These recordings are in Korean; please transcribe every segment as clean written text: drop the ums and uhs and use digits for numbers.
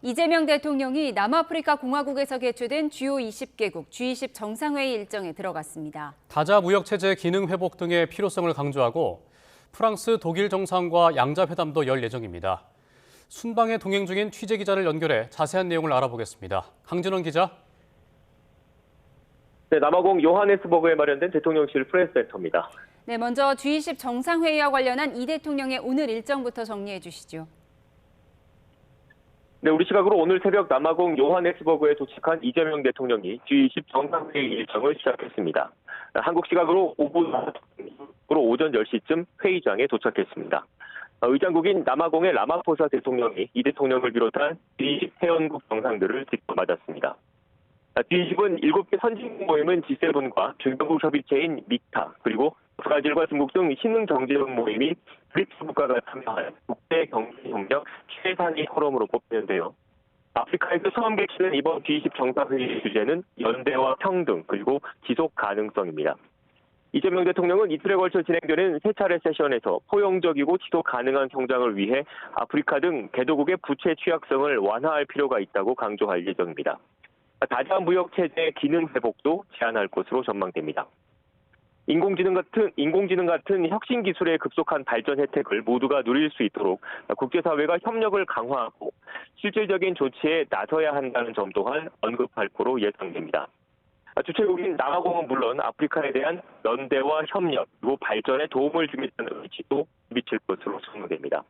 이재명 대통령이 남아프리카 공화국에서 개최된 주요 20개국 G20 정상회의 일정에 들어갔습니다. 다자 무역 체제 기능 회복 등의 필요성을 강조하고 프랑스, 독일 정상과 양자회담도 열 예정입니다. 순방에 동행 중인 취재 기자를 연결해 자세한 내용을 알아보겠습니다. 강진원 기자. 네, 남아공 요하네스버그에 마련된 대통령실 프레스센터입니다. 네, 먼저 G20 정상회의와 관련한 이 대통령의 오늘 일정부터 정리해 주시죠. 네, 우리 시각으로 오늘 새벽 남아공 요하네스버그에 도착한 이재명 대통령이 G20 정상회의 일정을 시작했습니다. 한국 시각으로 오전 10시쯤 회의장에 도착했습니다. 의장국인 남아공의 라마포사 대통령이 이 대통령을 비롯한 G20 회원국 정상들을 직접 맞았습니다. G20은 7개 선진국 모임은 G7과 중견국 협의체인 믹타, 그리고 브라질과 중국 등 신흥경제국 모임인 브릭스 국가가 참여한 국제경제협력 최상위 포럼으로 꼽히는데요. 아프리카에서 처음 개최된 이번 G20 정상회의 주제는 연대와 평등, 그리고 지속 가능성입니다. 이재명 대통령은 이틀에 걸쳐 진행되는 세 차례 세션에서 포용적이고 지속 가능한 성장을 위해 아프리카 등 개도국의 부채 취약성을 완화할 필요가 있다고 강조할 예정입니다. 다자 무역 체제의 기능 회복도 제안할 것으로 전망됩니다. 인공지능 같은 혁신 기술의 급속한 발전 혜택을 모두가 누릴 수 있도록 국제사회가 협력을 강화하고 실질적인 조치에 나서야 한다는 점 또한 언급할 거로 예상됩니다. 주최국인 남아공은 물론 아프리카에 대한 연대와 협력, 그리고 발전에 도움을 주겠다는 의지도 미칠 것으로 전망됩니다.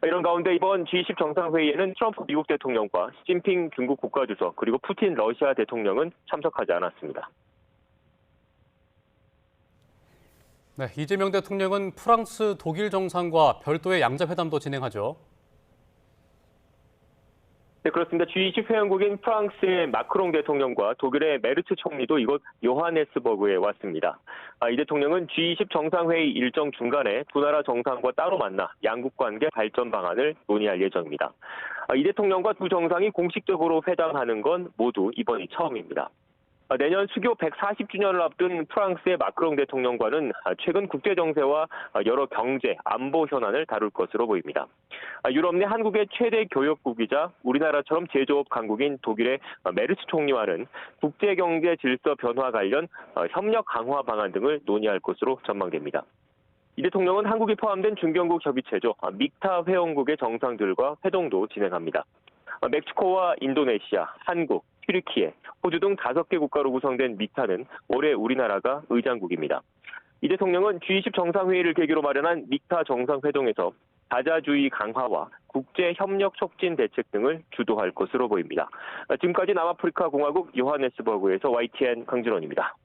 이런 가운데 이번 G20 정상회의에는 트럼프 미국 대통령과 시진핑 중국 국가주석, 그리고 푸틴 러시아 대통령은 참석하지 않았습니다. 네, 이재명 대통령은 프랑스, 독일 정상과 별도의 양자회담도 진행하죠. 네, 그렇습니다. G20 회원국인 프랑스의 마크롱 대통령과 독일의 메르츠 총리도 이곳 요하네스버그에 왔습니다. 이 대통령은 G20 정상회의 일정 중간에 두 나라 정상과 따로 만나 양국 관계 발전 방안을 논의할 예정입니다. 이 대통령과 두 정상이 공식적으로 회담하는 건 모두 이번이 처음입니다. 내년 수교 140주년을 앞둔 프랑스의 마크롱 대통령과는 최근 국제 정세와 여러 경제, 안보 현안을 다룰 것으로 보입니다. 유럽 내 한국의 최대 교역국이자 우리나라처럼 제조업 강국인 독일의 메르츠 총리와는 국제 경제 질서 변화 관련 협력 강화 방안 등을 논의할 것으로 전망됩니다. 이 대통령은 한국이 포함된 중견국 협의체죠. 믹타 회원국의 정상들과 회동도 진행합니다. 멕시코와 인도네시아, 한국, 튀르키예, 호주 등 5개 국가로 구성된 믹타는 올해 우리나라가 의장국입니다. 이 대통령은 G20 정상회의를 계기로 마련한 믹타 정상회동에서 다자주의 강화와 국제협력 촉진 대책 등을 주도할 것으로 보입니다. 지금까지 남아프리카 공화국 요하네스버그에서 YTN 강진원입니다.